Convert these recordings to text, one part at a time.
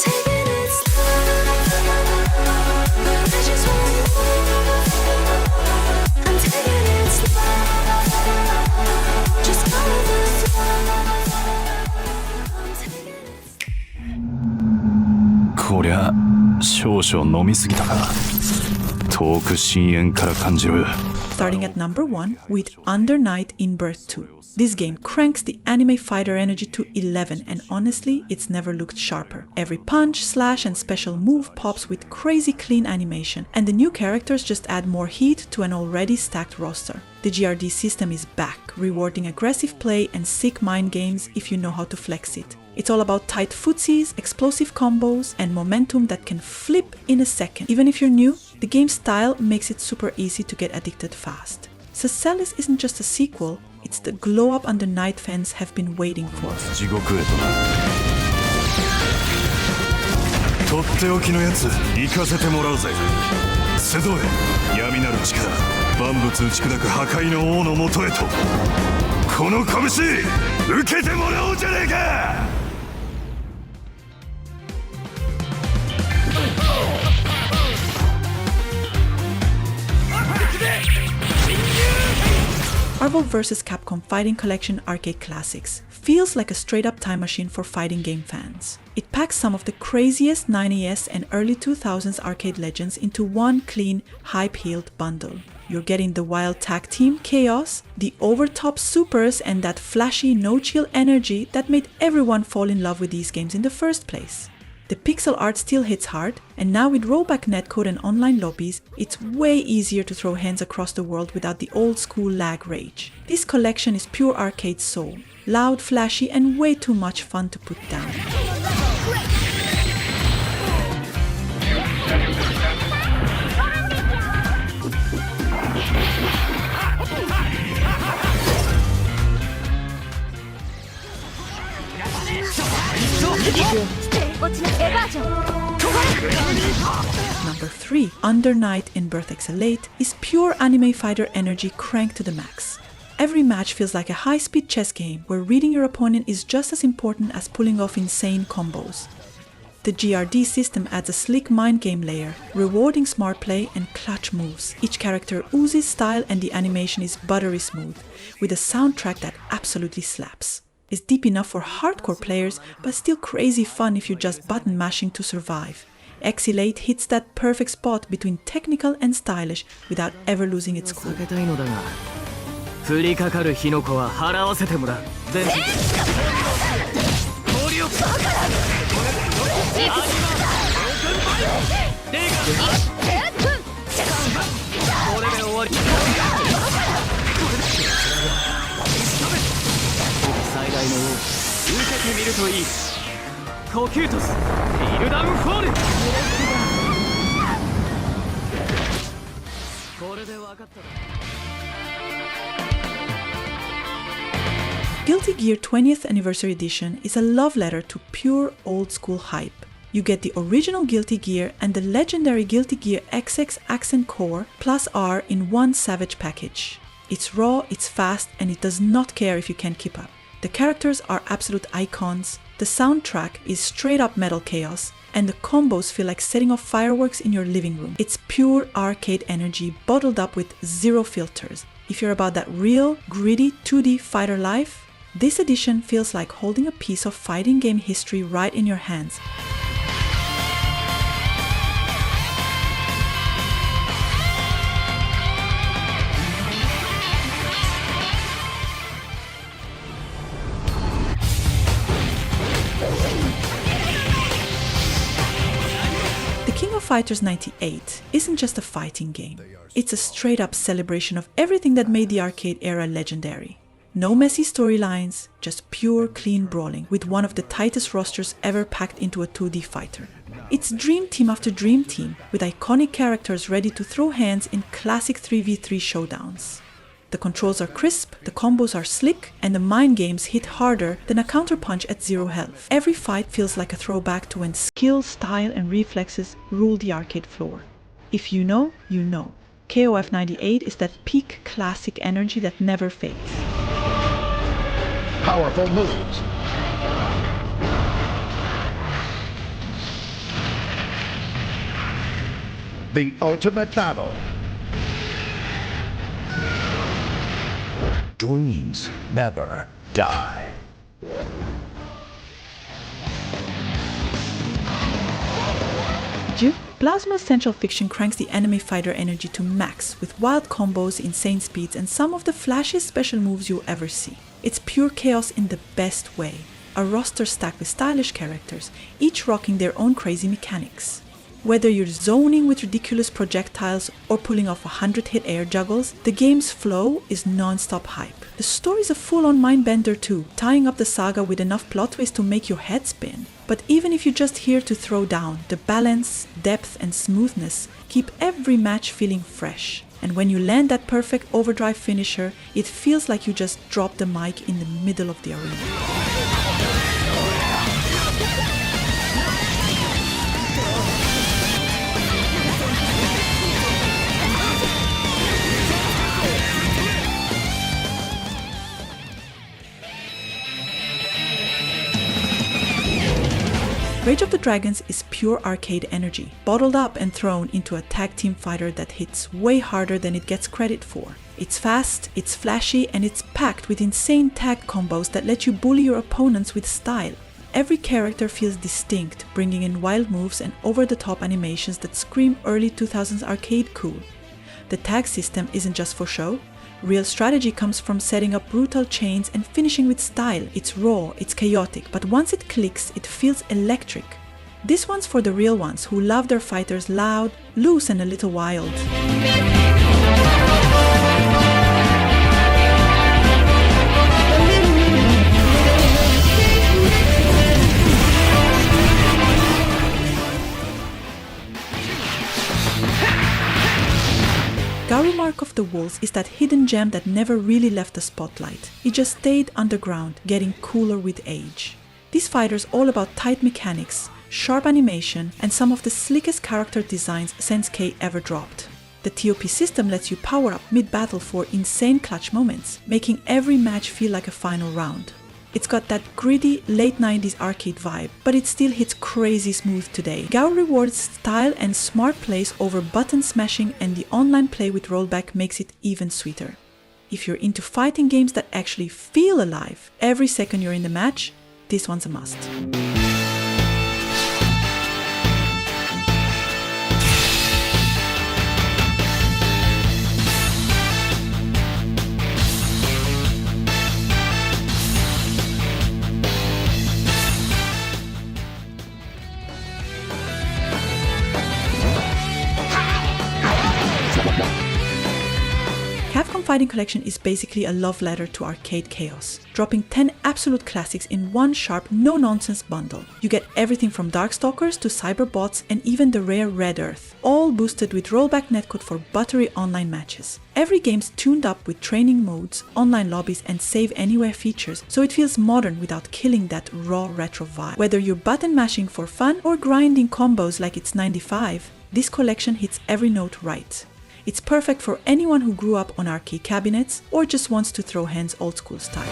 taking it slow, but I just want more. I'm taking it slow, just follow the flow. I'm taking it slow. こりゃ少々飲みすぎたか。遠く深淵から感じる。 Starting at number 1 with Under Night in Birth 2. This game cranks the anime fighter energy to 11, and honestly, it's never looked sharper. Every punch, slash and special move pops with crazy clean animation, and the new characters just add more heat to an already stacked roster. The GRD system is back, rewarding aggressive play and sick mind games if you know how to flex it. It's all about tight footsies, explosive combos, and momentum that can flip in a second. Even if you're new, the game's style makes it super easy to get addicted fast. Sacellis isn't just a sequel, it's the glow-up Under Night fans have been waiting for. 地獄へとな。とっておきのやつ行かせてもらうぜ。集え闇なる力、万物打ち砕く破壊の王のもとへと。この拳受けてもらおうじゃねえか。 Marvel vs. Capcom Fighting Collection Arcade Classics feels like a straight-up time machine for fighting game fans. It packs some of the craziest 90s and early 2000s arcade legends into one clean, hype-heeled bundle. You're getting the wild tag team chaos, the over-top supers, and that flashy, no-chill energy that made everyone fall in love with these games in the first place. The pixel art still hits hard, and now with rollback netcode and online lobbies, it's way easier to throw hands across the world without the old-school lag rage. This collection is pure arcade soul, loud, flashy, and way too much fun to put down. Number 3, Under Night in Birth XL8 is pure anime fighter energy cranked to the max. Every match feels like a high-speed chess game where reading your opponent is just as important as pulling off insane combos. The GRD system adds a slick mind game layer, rewarding smart play and clutch moves. Each character oozes style and the animation is buttery smooth, with a soundtrack that absolutely slaps. It's deep enough for hardcore players, but still crazy fun if you're just button mashing to survive. XL8 hits that perfect spot between technical and stylish without ever losing its cool. 降りかかる火の粉は払わせてもらう。全部。氷を。これで終わり。最大の王、受けてみるといい。呼吸とす、テイルダウンフォール。これで分かったら。 Guilty Gear 20th Anniversary Edition is a love letter to pure old-school hype. You get the original Guilty Gear and the legendary Guilty Gear XX Accent Core plus R in one savage package. It's raw, it's fast, and it does not care if you can't keep up. The characters are absolute icons, the soundtrack is straight-up metal chaos, and the combos feel like setting off fireworks in your living room. It's pure arcade energy bottled up with zero filters. If you're about that real, gritty 2D fighter life, this edition feels like holding a piece of fighting game history right in your hands. The King of Fighters 98 isn't just a fighting game. It's a straight-up celebration of everything that made the arcade era legendary. No messy storylines, just pure, clean brawling with one of the tightest rosters ever packed into a 2D fighter. It's dream team after dream team, with iconic characters ready to throw hands in classic 3v3 showdowns. The controls are crisp, the combos are slick, and the mind games hit harder than a counterpunch at zero health. Every fight feels like a throwback to when skill, style, and reflexes ruled the arcade floor. If you know, you know. KOF 98 is that peak classic energy that never fades. Powerful moves. The ultimate battle. Dreams never die. Plasma Essential Fiction cranks the anime fighter energy to max with wild combos, insane speeds, and some of the flashiest special moves you'll ever see. It's pure chaos in the best way. A roster stacked with stylish characters, each rocking their own crazy mechanics. Whether you're zoning with ridiculous projectiles or pulling off 100-hit air juggles, the game's flow is non-stop hype. The story's a full-on mind-bender too, tying up the saga with enough plot twists to make your head spin. But even if you're just here to throw down, the balance, depth, and smoothness keep every match feeling fresh. And when you land that perfect overdrive finisher, it feels like you just dropped the mic in the middle of the arena. Rage of the Dragons is pure arcade energy, bottled up and thrown into a tag team fighter that hits way harder than it gets credit for. It's fast, it's flashy, and it's packed with insane tag combos that let you bully your opponents with style. Every character feels distinct, bringing in wild moves and over-the-top animations that scream early 2000s arcade cool. The tag system isn't just for show. Real strategy comes from setting up brutal chains and finishing with style. It's raw, it's chaotic, but once it clicks, it feels electric. This one's for the real ones who love their fighters loud, loose, and a little wild. Garou Mark of the Wolves is that hidden gem that never really left the spotlight. It just stayed underground, getting cooler with age. This fighter's all about tight mechanics, sharp animation, and some of the slickest character designs Sens-K ever dropped. The TOP system lets you power up mid-battle for insane clutch moments, making every match feel like a final round. It's got that gritty, late 90s arcade vibe, but it still hits crazy smooth today. Garou rewards style and smart plays over button smashing, and the online play with rollback makes it even sweeter. If you're into fighting games that actually feel alive every second you're in the match, this one's a must. Capcom Fighting Collection is basically a love letter to arcade chaos, dropping 10 absolute classics in one sharp, no-nonsense bundle. You get everything from Darkstalkers to Cyberbots and even the rare Red Earth, all boosted with rollback netcode for buttery online matches. Every game's tuned up with training modes, online lobbies, and save anywhere features, so it feels modern without killing that raw retro vibe. Whether you're button mashing for fun or grinding combos like it's 95, this collection hits every note right. It's perfect for anyone who grew up on arcade cabinets or just wants to throw hands old school style.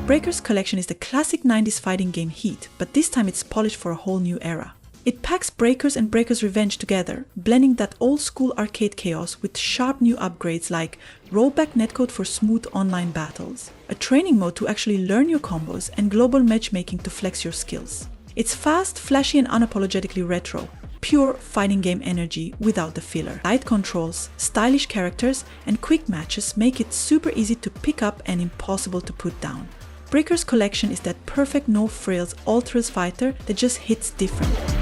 Breaker's collection is the classic 90s fighting game Heat, but this time it's polished for a whole new era. It packs Breakers and Breakers Revenge together, blending that old-school arcade chaos with sharp new upgrades like rollback netcode for smooth online battles, a training mode to actually learn your combos, and global matchmaking to flex your skills. It's fast, flashy, and unapologetically retro. Pure fighting game energy without the filler. Tight controls, stylish characters, and quick matches make it super easy to pick up and impossible to put down. Breakers Collection is that perfect no-frills all-thrills fighter that just hits different.